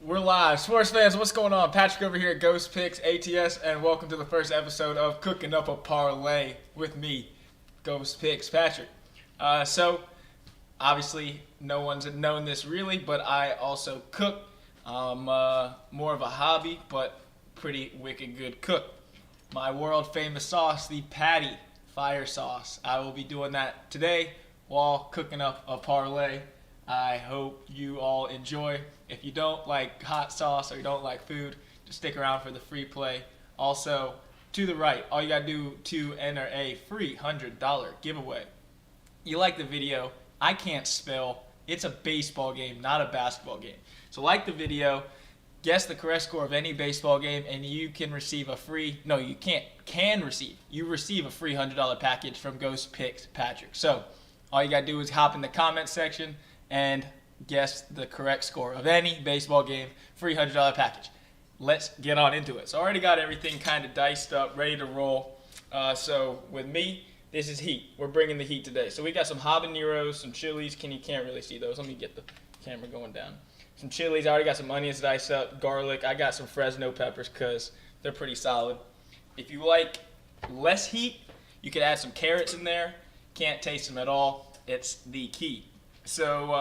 We're live. Sports fans, what's going on? Patrick over here at Ghost Picks ATS, and welcome to the first episode of Cooking Up a Parlay with me, Ghost Picks Patrick. So, obviously, no one's known this really, but I also cook. I'm more of a hobby, but pretty wicked good cook. My world famous sauce, the Patty Fire Sauce. I will be doing that today while cooking up a parlay. I hope you all enjoy. If you don't like hot sauce or you don't like food, just stick around for the free play. Also, to the right, all you gotta do to enter a free $100 giveaway. You like the video? I can't spell. It's a baseball game, not a basketball game. So like the video, guess the correct score of any baseball game, and you can receive a free, no, you you receive a free $100 package from Ghost Picks Patrick. So all you gotta do is hop in the comment section and guess the correct score of any baseball game, free $100 package. Let's get on into it. So I already got everything kind of diced up, ready to roll. So with me, this is heat. We're bringing the heat today. So we got some habaneros, some chilies. You can't really see those. Let me get the camera going down. Some chilies. I already got some onions diced up, garlic. I got some Fresno peppers because they're pretty solid. If you like less heat, you could add some carrots in there. Can't taste them at all. It's the key. So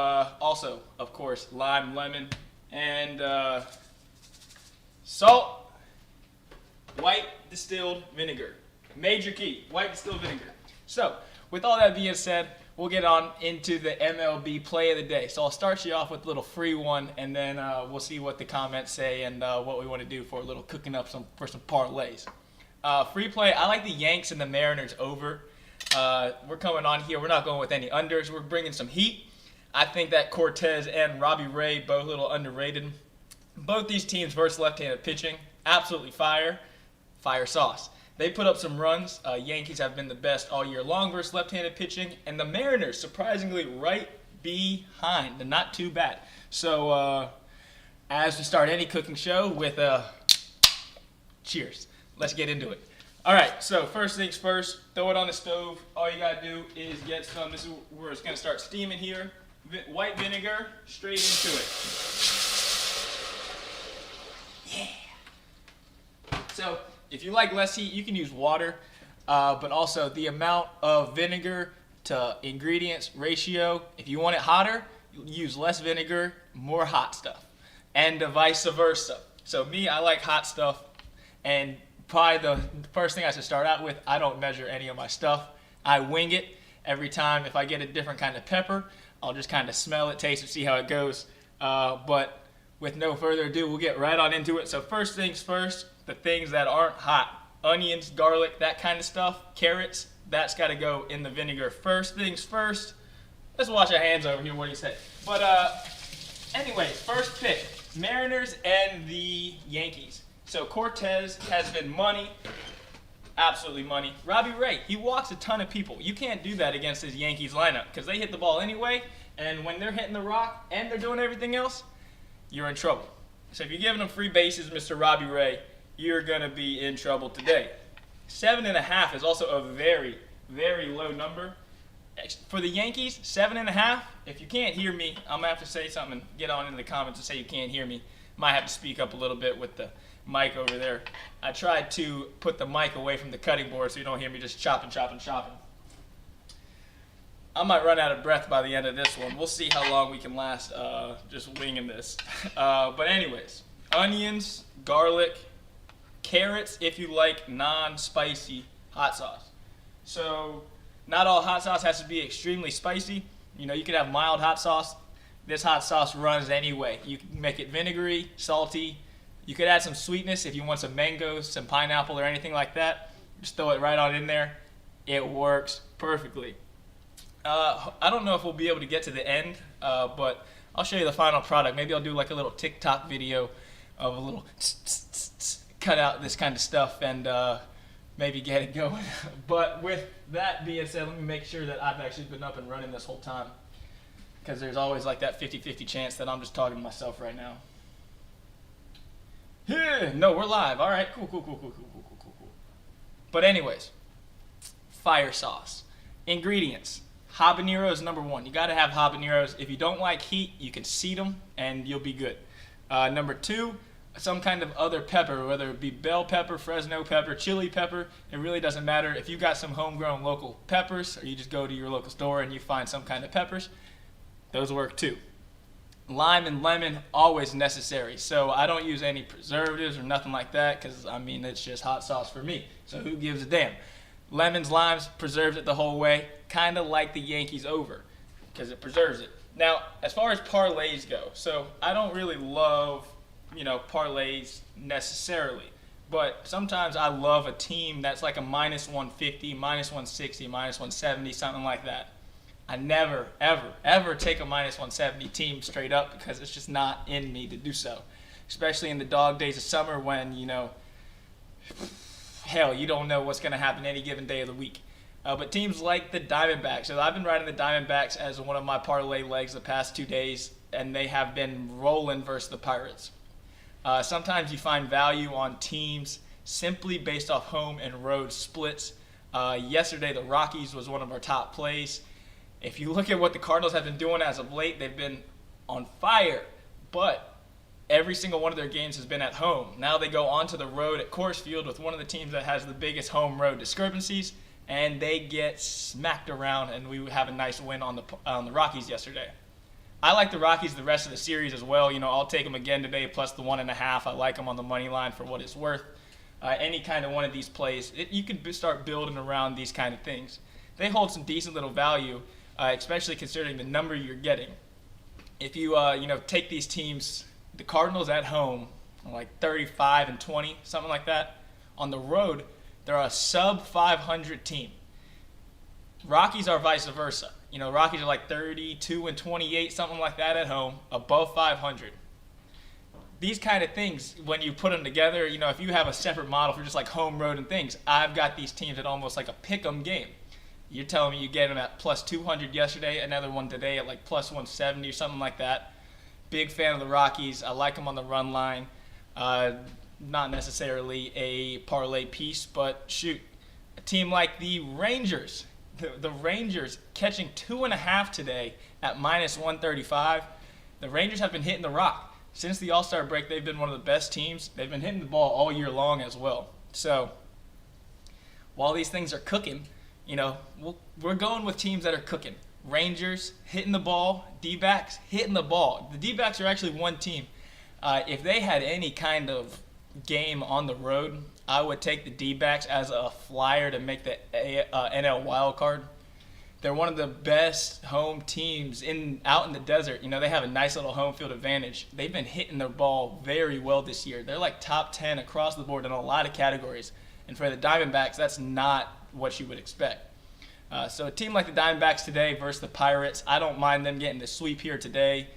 also, of course, lime, lemon, and salt, white distilled vinegar. Major key, white distilled vinegar. So with all that being said, we'll get on into the MLB play of the day. So I'll start you off with a little free one, and then we'll see what the comments say and what we want to do for a little cooking up for some parlays. Free play, I like the Yanks and the Mariners over. We're coming on here. We're not going with any unders. We're bringing some heat. I think that Cortez and Robbie Ray, both a little underrated. Both these teams versus left-handed pitching, absolutely fire sauce. They put up some runs. Yankees have been the best all year long versus left-handed pitching, and the Mariners, surprisingly, right behind. They're not too bad. So as we start any cooking show with cheers. Let's get into it. All right, so first things first, throw it on the stove. All you got to do is get some, this is where it's going to start steaming here. White vinegar straight into it. Yeah. So if you like less heat, you can use water, but also the amount of vinegar to ingredients ratio, if you want it hotter, use less vinegar, more hot stuff, and vice versa. So me, I like hot stuff, and probably the first thing I should start out with, I don't measure any of my stuff. I wing it every time. If I get a different kind of pepper, I'll just kind of smell it, taste it, see how it goes. But with no further ado, we'll get right on into it. So first things first, the things that aren't hot. Onions, garlic, that kind of stuff. Carrots, that's got to go in the vinegar. First things first. Let's wash our hands over here, what do you say? But anyway, first pick, Mariners and the Yankees. So Cortez has been money, absolutely money. Robbie Ray, he walks a ton of people. You can't do that against his Yankees lineup because they hit the ball anyway, and when they're hitting the rock and they're doing everything else, you're in trouble. So if you're giving them free bases, Mr. Robbie Ray, you're going to be in trouble today. 7.5 is also a very, very low number. For the Yankees, 7.5, if you can't hear me, I'm going to have to say something and get on in the comments and say you can't hear me. Might have to speak up a little bit with the mic over there. I tried to put the mic away from the cutting board so you don't hear me just chopping. I might run out of breath by the end of this one. We'll see how long we can last just winging this. But anyways, onions, garlic, carrots if you like non-spicy hot sauce. So not all hot sauce has to be extremely spicy. You know, you could have mild hot sauce. This hot sauce runs anyway. You can make it vinegary, salty. You could add some sweetness if you want some mangoes, some pineapple, or anything like that. Just throw it right on in there. It works perfectly. I don't know if we'll be able to get to the end, but I'll show you the final product. Maybe I'll do like a little TikTok video of a little cut out this kind of stuff and maybe get it going. But with that being said, let me make sure that I've actually been up and running this whole time, because there's always like that 50-50 chance that I'm just talking to myself right now. Yeah, no, we're live. All right, cool. But anyways, fire sauce. Ingredients. Habanero is number one. You got to have habaneros. If you don't like heat, you can seed them and you'll be good. Number 2, some kind of other pepper, whether it be bell pepper, Fresno pepper, chili pepper. It really doesn't matter. If you got some homegrown local peppers, or you just go to your local store and you find some kind of peppers, those work too. Lime and lemon, always necessary. So I don't use any preservatives or nothing like that because, it's just hot sauce for me. So who gives a damn? Lemons, limes, preserves it the whole way. Kind of like the Yankees over because it preserves it. Now, as far as parlays go, so I don't really love, parlays necessarily. But sometimes I love a team that's like a minus 150, minus 160, minus 170, something like that. I never, ever, ever take a minus 170 team straight up because it's just not in me to do so. Especially in the dog days of summer when, hell, you don't know what's going to happen any given day of the week. But teams like the Diamondbacks. So I've been riding the Diamondbacks as one of my parlay legs the past 2 days, and they have been rolling versus the Pirates. Sometimes you find value on teams simply based off home and road splits. Yesterday, the Rockies was one of our top plays. If you look at what the Cardinals have been doing as of late, they've been on fire, but every single one of their games has been at home. Now they go onto the road at Coors Field with one of the teams that has the biggest home road discrepancies, and they get smacked around, and we have a nice win on the Rockies yesterday. I like the Rockies the rest of the series as well. I'll take them again today plus the 1.5. I like them on the money line for what it's worth. Any kind of one of these plays, you can start building around these kind of things. They hold some decent little value. Especially considering the number you're getting. If you take these teams, the Cardinals at home, like 35-20, something like that. On the road, they're a sub 500 team. Rockies are vice versa. Rockies are like 32-28, something like that at home, above 500. These kind of things, when you put them together, if you have a separate model for just like home, road, and things, I've got these teams at almost like a pick-em game. You're telling me you get them at plus 200 yesterday, another one today at like plus 170 or something like that. Big fan of the Rockies. I like them on the run line. Not necessarily a parlay piece, but shoot, a team like the Rangers. The Rangers catching 2.5 today at minus 135. The Rangers have been hitting the rock. Since the All-Star break, they've been one of the best teams. They've been hitting the ball all year long as well. So while these things are cooking, we're going with teams that are cooking. Rangers hitting the ball, D-backs hitting the ball. The D-backs are actually one team. If they had any kind of game on the road, I would take the D-backs as a flyer to make the NL wild card. They're one of the best home teams out in the desert. They have a nice little home field advantage. They've been hitting their ball very well this year. They're like top 10 across the board in a lot of categories. And for the Diamondbacks, that's not what you would expect. So a team like the Diamondbacks today versus the Pirates, I don't mind them getting the sweep here today.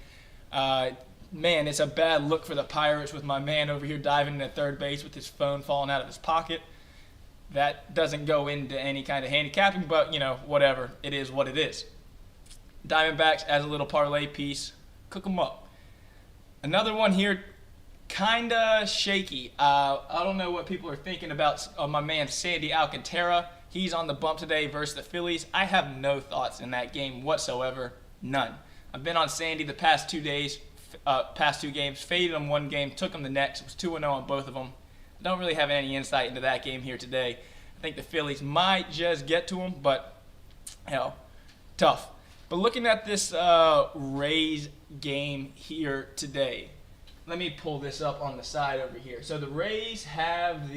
Man, it's a bad look for the Pirates with my man over here diving into third base with his phone falling out of his pocket. That doesn't go into any kind of handicapping, but, whatever. It is what it is. Diamondbacks as a little parlay piece. Cook them up. Another one here, kind of shaky. I don't know what people are thinking about my man Sandy Alcantara. He's on the bump today versus the Phillies. I have no thoughts in that game whatsoever. None. I've been on Sandy the past 2 days, past 2 games. Faded him one game, took him the next. Was 2-0 on both of them. I don't really have any insight into that game here today. I think the Phillies might just get to him, but, tough. But looking at this Rays game here today, let me pull this up on the side over here. So the Rays have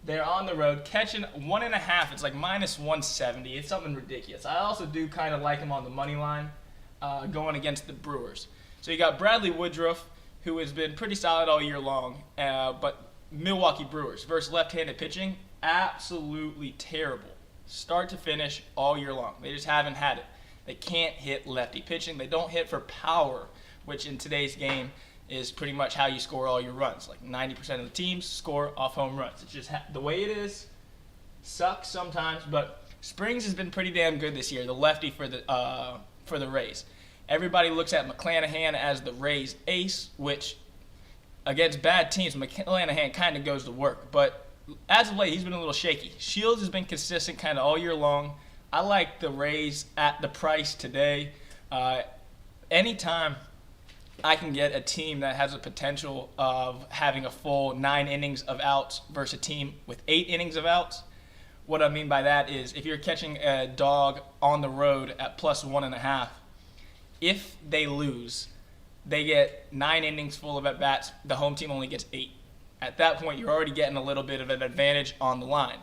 they're on the road, catching 1.5. It's like minus 170. It's something ridiculous. I also do kind of like him on the money line going against the Brewers. So you got Bradley Woodruff, who has been pretty solid all year long, but Milwaukee Brewers versus left-handed pitching, absolutely terrible. Start to finish all year long. They just haven't had it. They can't hit lefty pitching. They don't hit for power, which in today's game is pretty much how you score all your runs. Like 90% of the teams score off home runs. It's just the way it is. Sucks sometimes, but Springs has been pretty damn good this year, the lefty for the Rays. Everybody looks at McClanahan as the Rays ace, which against bad teams, McClanahan kind of goes to work. But as of late, he's been a little shaky. Shields has been consistent kind of all year long. I like the Rays at the price today. Anytime I can get a team that has a potential of having a full 9 innings of outs versus a team with 8 innings of outs. What I mean by that is if you're catching a dog on the road at plus 1.5, if they lose, they get 9 innings full of at-bats. The home team only gets 8. At that point, you're already getting a little bit of an advantage on the line.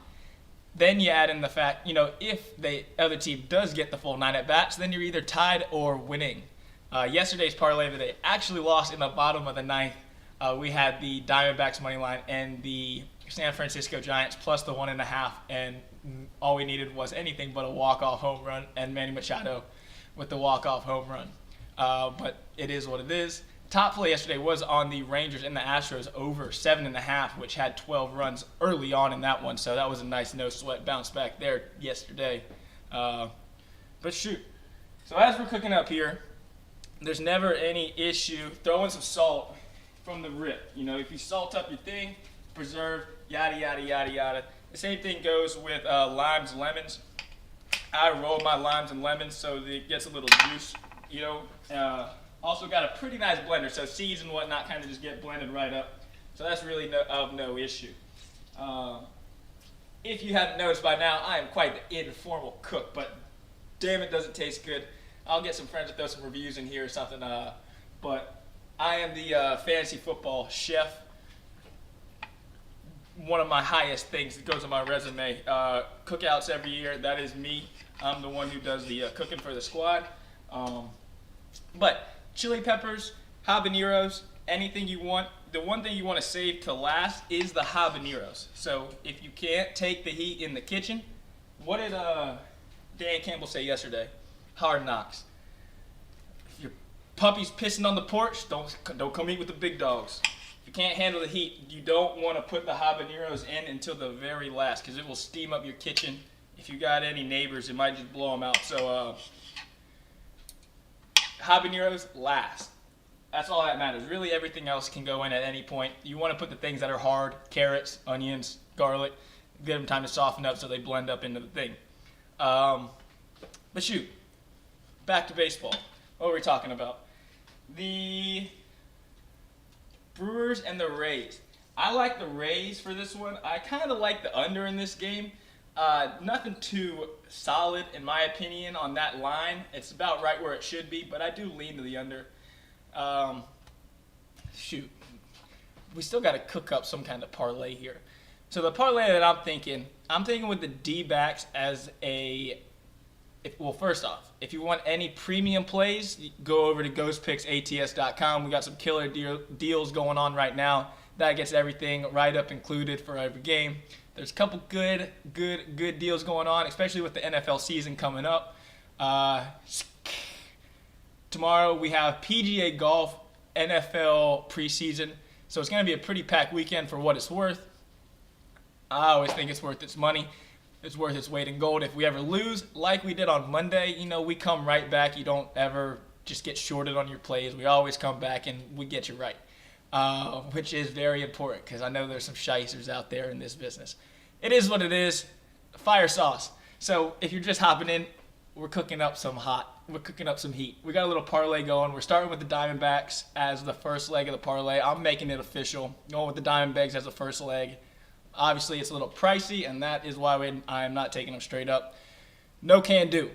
Then you add in the fact, if the other team does get the full 9 at-bats, then you're either tied or winning. Yesterday's parlay that they actually lost in the bottom of the ninth. We had the Diamondbacks money line and the San Francisco Giants plus the 1.5, and all we needed was anything but a walk-off home run, and Manny Machado with the walk-off home run. But it is what it is. Top play yesterday was on the Rangers and the Astros over 7.5, which had 12 runs early on in that one. So that was a nice no-sweat bounce back there yesterday. But shoot. So as we're cooking up here, there's never any issue throwing some salt from the rip. If you salt up your thing, preserve, yada, yada, yada, yada. The same thing goes with limes, lemons. I roll my limes and lemons so that it gets a little juice, Also got a pretty nice blender, so seeds and whatnot kind of just get blended right up. So that's really no issue. If you haven't noticed by now, I am quite the informal cook, but damn it, does it taste good. I'll get some friends to throw some reviews in here or something. But I am the fantasy football chef. One of my highest things that goes on my resume. Cookouts every year, that is me. I'm the one who does the cooking for the squad. But chili peppers, habaneros, anything you want. The one thing you want to save to last is the habaneros. So if you can't take the heat in the kitchen, what did Dan Campbell say yesterday? Hard knocks. If your puppy's pissing on the porch, don't come eat with the big dogs. If you can't handle the heat, you don't want to put the habaneros in until the very last because it will steam up your kitchen. If you got any neighbors, it might just blow them out. So habaneros last. That's all that matters. Really, everything else can go in at any point. You want to put the things that are hard, carrots, onions, garlic, give them time to soften up so they blend up into the thing. But shoot, back to baseball. What were we talking about? The Brewers and the Rays. I like the Rays for this one. I kind of like the under in this game. Nothing too solid, in my opinion, on that line. It's about right where it should be, but I do lean to the under. Shoot. We still got to cook up some kind of parlay here. So the parlay that I'm thinking with the D-backs as first off, if you want any premium plays, go over to ghostpicksats.com. We got some killer deals going on right now. That gets everything right up included for every game. There's a couple good deals going on, especially with the NFL season coming up. Tomorrow we have PGA Golf NFL preseason, so it's going to be a pretty packed weekend for what it's worth. I always think it's worth its money. It's worth its weight in gold. If we ever lose, like we did on Monday, we come right back. You don't ever just get shorted on your plays. We always come back and we get you right, which is very important because I know there's some shysters out there in this business. It is what it is. Fire sauce. So if you're just hopping in, we're cooking up some heat. We got a little parlay going. We're starting with the Diamondbacks as the first leg of the parlay. I'm making it official. Going with the Diamondbacks as the first leg. Obviously, it's a little pricey, and that is why I am not taking them straight up. No can do.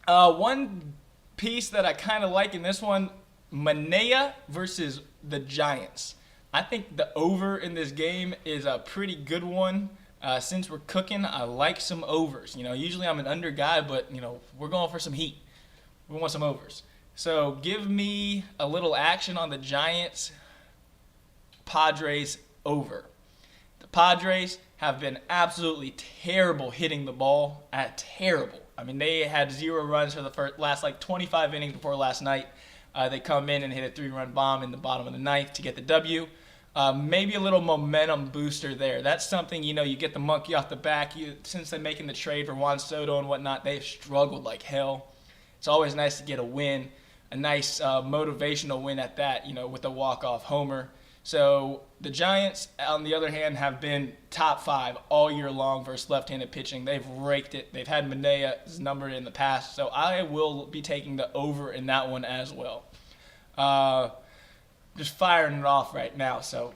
One piece that I kind of like in this one, Manaea versus the Giants. I think the over in this game is a pretty good one. Since we're cooking, I like some overs. Usually I'm an under guy, but, we're going for some heat. We want some overs. So give me a little action on the Giants, Padres over. The Padres have been absolutely terrible hitting the ball. Terrible. I mean, they had 0 runs for the last 25 innings before last night. They come in and hit a 3-run bomb in the bottom of the ninth to get the W. Maybe a little momentum booster there. That's something, you get the monkey off the back. Since they're making the trade for Juan Soto and whatnot, they've struggled like hell. It's always nice to get a win, a nice motivational win at that, with a walk-off homer. So the Giants, on the other hand, have been top 5 all year long versus left-handed pitching. They've raked it. They've had Manaea's number in the past. So I will be taking the over in that one as well. Just firing it off right now. So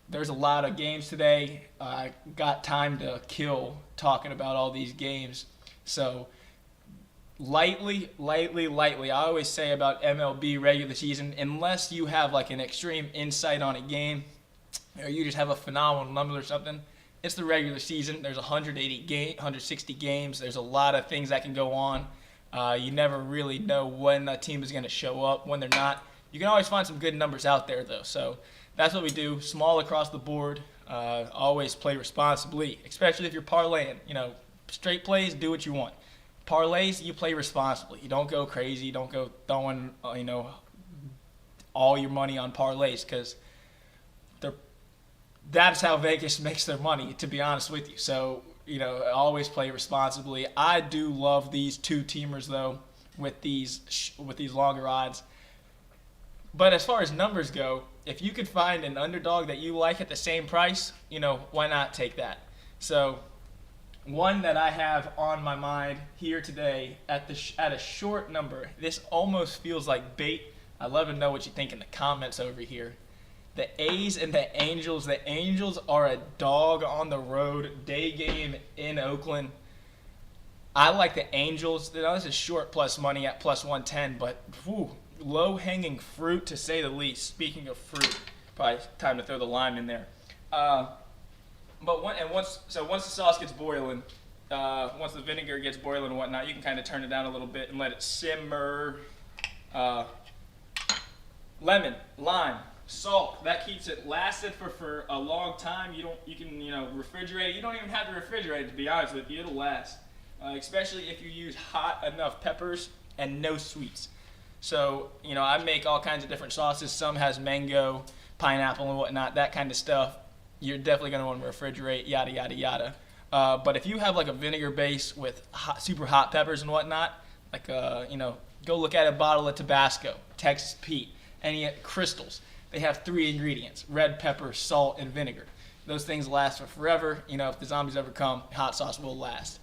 there's a lot of games today. I got time to kill talking about all these games. So lightly. I always say about MLB regular season, unless you have like an extreme insight on a game, or you just have a phenomenal number or something, it's the regular season. There's 160 games. There's a lot of things that can go on. You never really know when a team is going to show up, when they're not. You can always find some good numbers out there, though. So that's what we do. Small across the board. Always play responsibly, especially if you're parlaying. Straight plays, do what you want. Parlays, you play responsibly. You don't go crazy. You don't go throwing, all your money on parlays, because that's how Vegas makes their money, to be honest with you. So, always play responsibly. I do love these two-teamers, though, with these longer odds. But as far as numbers go, if you could find an underdog that you like at the same price, why not take that? So one that I have on my mind here today at a short number, this almost feels like bait. I'd love to know what you think in the comments over here. The A's and the Angels. The Angels are a dog on the road, day game in Oakland. I like the Angels. This is short plus money at plus 110, but low-hanging fruit to say the least. Speaking of fruit, probably time to throw the lime in there. Once the sauce gets boiling, once the vinegar gets boiling and whatnot, you can kind of turn it down a little bit and let it simmer. Lemon, lime, salt. That keeps it lasted for a long time. You can refrigerate it. You don't even have to refrigerate it, to be honest with you. It'll last, especially if you use hot enough peppers and no sweets. So I make all kinds of different sauces. Some has mango, pineapple, and whatnot. That kind of stuff. You're definitely going to want to refrigerate. Yada yada yada. But if you have like a vinegar base with super hot peppers and whatnot, like go look at a bottle of Tabasco, Texas Pete. Any crystals. They have 3 ingredients: red pepper, salt, and vinegar. Those things last for forever. If the zombies ever come, hot sauce will last.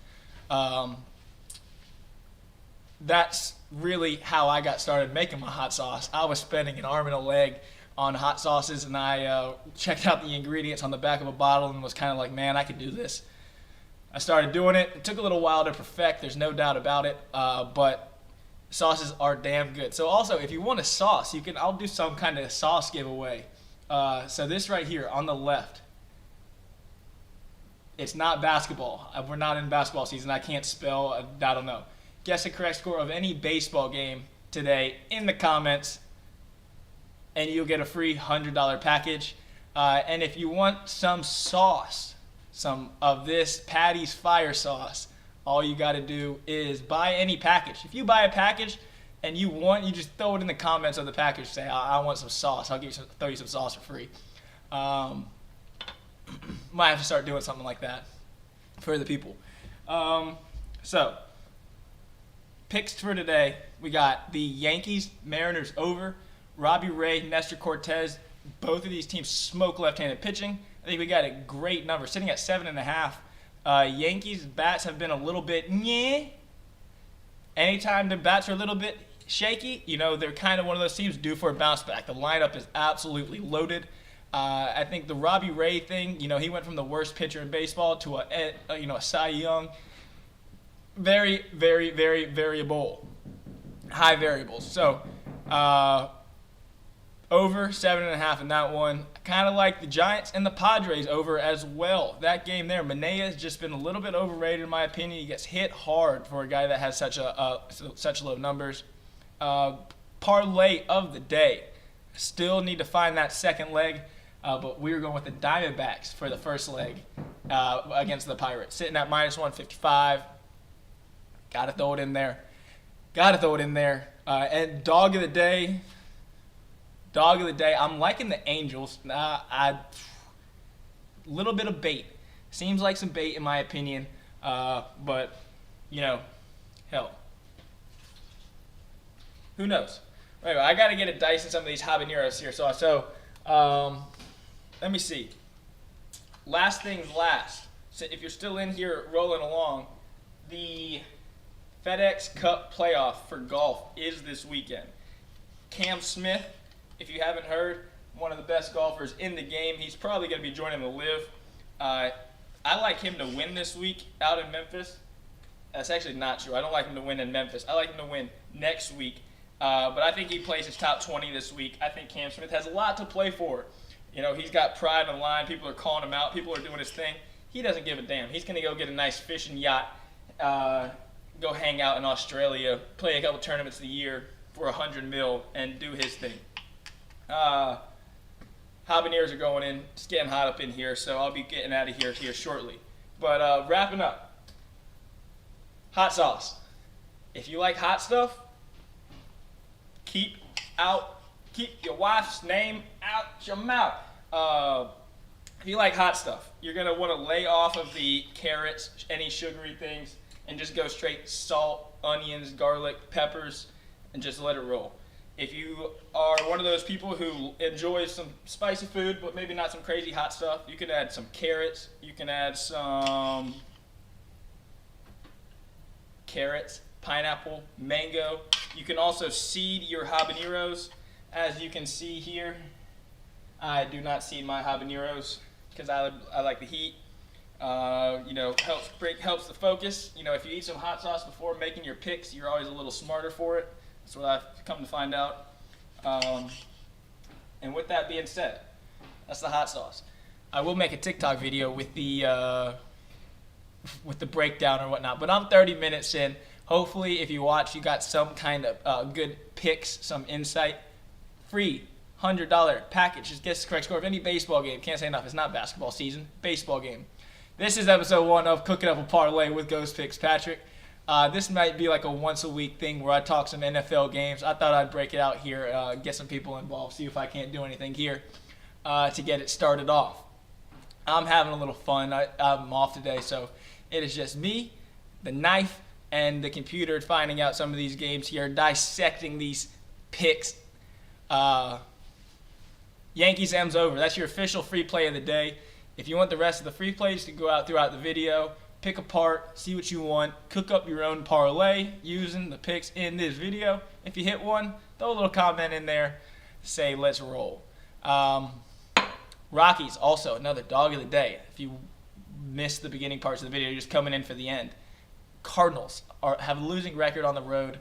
That's really how I got started making my hot sauce. I was spending an arm and a leg on hot sauces, and I checked out the ingredients on the back of a bottle and was kind of like, man, I could do this. I started doing it. It took a little while to perfect. There's no doubt about it. But sauces are damn good. So also, if you want a sauce, I'll do some kind of sauce giveaway. So this right here on the left, it's not basketball. We're not in basketball season. I can't spell. I don't know. Guess the correct score of any baseball game today in the comments, and you'll get a free $100 package. And if you want some sauce, some of this Patty's Fire sauce, all you got to do is buy any package. If you buy a package and you just throw it in the comments of the package. Say, I want some sauce. I'll throw you some sauce for free. Might have to start doing something like that for the people. So, picks for today. We got the Yankees, Mariners over. Robbie Ray, Nestor Cortez. Both of these teams smoke left-handed pitching. I think we got a great number, sitting at 7.5. Yankees bats have been a little bit anytime the bats are a little bit shaky, they're kind of one of those teams due for a bounce back. The lineup is absolutely loaded. I think the Robbie Ray thing, he went from the worst pitcher in baseball to a Cy Young. Very, very, very variable. High variables. So, over 7.5 in that one. Kind of like the Giants and the Padres over as well. That game there, Manaea has just been a little bit overrated in my opinion. He gets hit hard for a guy that has such low numbers. Parlay of the day. Still need to find that second leg, but we're going with the Diamondbacks for the first leg against the Pirates. Sitting at minus 155. Got to throw it in there. And dog of the day. I'm liking the Angels. A little bit of bait. Seems like some bait in my opinion. But, hell. Who knows? Anyway, I got to get a dice in some of these habaneros here. So let me see. Last things last. So if you're still in here rolling along, the FedEx Cup playoff for golf is this weekend. Cam Smith, if you haven't heard, one of the best golfers in the game. He's probably going to be joining the Live. I like him to win this week out in Memphis. That's actually not true. I don't like him to win in Memphis. I like him to win next week. But I think he plays his top 20 this week. I think Cam Smith has a lot to play for. You know, he's got pride on the line. People are calling him out. People are doing his thing. He doesn't give a damn. He's going to go get a nice fishing yacht, go hang out in Australia, play a couple tournaments a year for $100 million, and do his thing. Habaneros are going in. It's getting hot up in here, so I'll be getting out of here shortly. But wrapping up, hot sauce. If you like hot stuff, keep your wife's name out your mouth. If you like hot stuff, you're going to want to lay off of the carrots, any sugary things, and just go straight salt, onions, garlic, peppers, and just let it roll. If you are one of those people who enjoys some spicy food, but maybe not some crazy hot stuff, you can add some carrots. You can add some carrots, pineapple, mango. You can also seed your habaneros. As you can see here, I do not seed my habaneros because I like the heat. Helps the focus. You know, if you eat some hot sauce before making your picks, you're always a little smarter for it. That's what I've come to find out. And with that being said, that's the hot sauce. I will make a TikTok video with the breakdown or whatnot, but I'm 30 minutes in. Hopefully, if you watch, you got some kind of good picks, some insight. Free $100 package. Just guess the correct score of any baseball game. Can't say enough. It's not basketball season. Baseball game. This is episode 1 of Cooking Up a Parlay with Ghost Picks Patrick. This might be like a once-a-week thing where I talk some NFL games. I thought I'd break it out here, get some people involved, see if I can't do anything here to get it started off. I'm having a little fun. I'm off today, so it is just me, the knife, and the computer finding out some of these games here, dissecting these picks. Yankees M's over. That's your official free play of the day. If you want the rest of the free plays to go out throughout the video, pick apart, see what you want, cook up your own parlay using the picks in this video. If you hit one, throw a little comment in there, say let's roll. Rockies, also another dog of the day. If you missed the beginning parts of the video, you're just coming in for the end. Cardinals have a losing record on the road.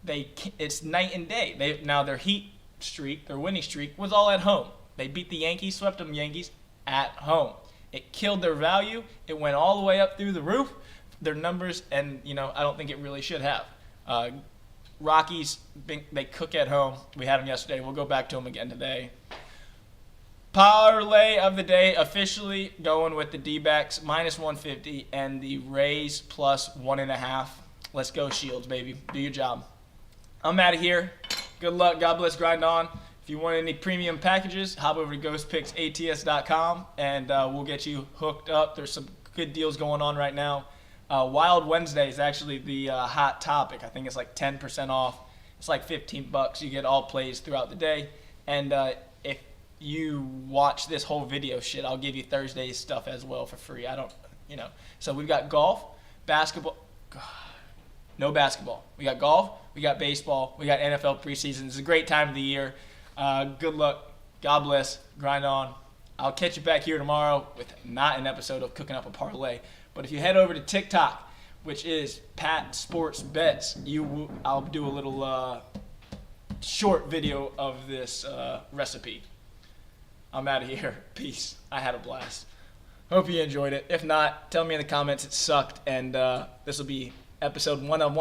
It's night and day. Their their winning streak was all at home. They beat the Yankees, swept them Yankees at home. It killed their value. It went all the way up through the roof, their numbers, and I don't think it really should have. Rockies, they cook at home. We had them yesterday. We'll go back to them again today. Parlay of the day, officially going with the D-backs -150 and the Rays +1.5. Let's go Shields, baby. Do your job. I'm out of here. Good luck. God bless. Grind on. If you want any premium packages, hop over to ghostpicksats.com and we'll get you hooked up. There's some good deals going on right now. Wild Wednesday is actually the hot topic. I think it's like 10% off. It's like $15. You get all plays throughout the day. And if you watch this whole video shit, I'll give you Thursday's stuff as well for free. So we've got golf, basketball. No basketball. We got golf, we got baseball, we got NFL preseason. It's a great time of the year. Good luck. God bless. Grind on. I'll catch you back here tomorrow with not an episode of Cooking Up a Parlay. But if you head over to TikTok, which is Pat Sports Bets, I'll do a little short video of this recipe. I'm out of here. Peace. I had a blast. Hope you enjoyed it. If not, tell me in the comments it sucked, and this will be episode 101.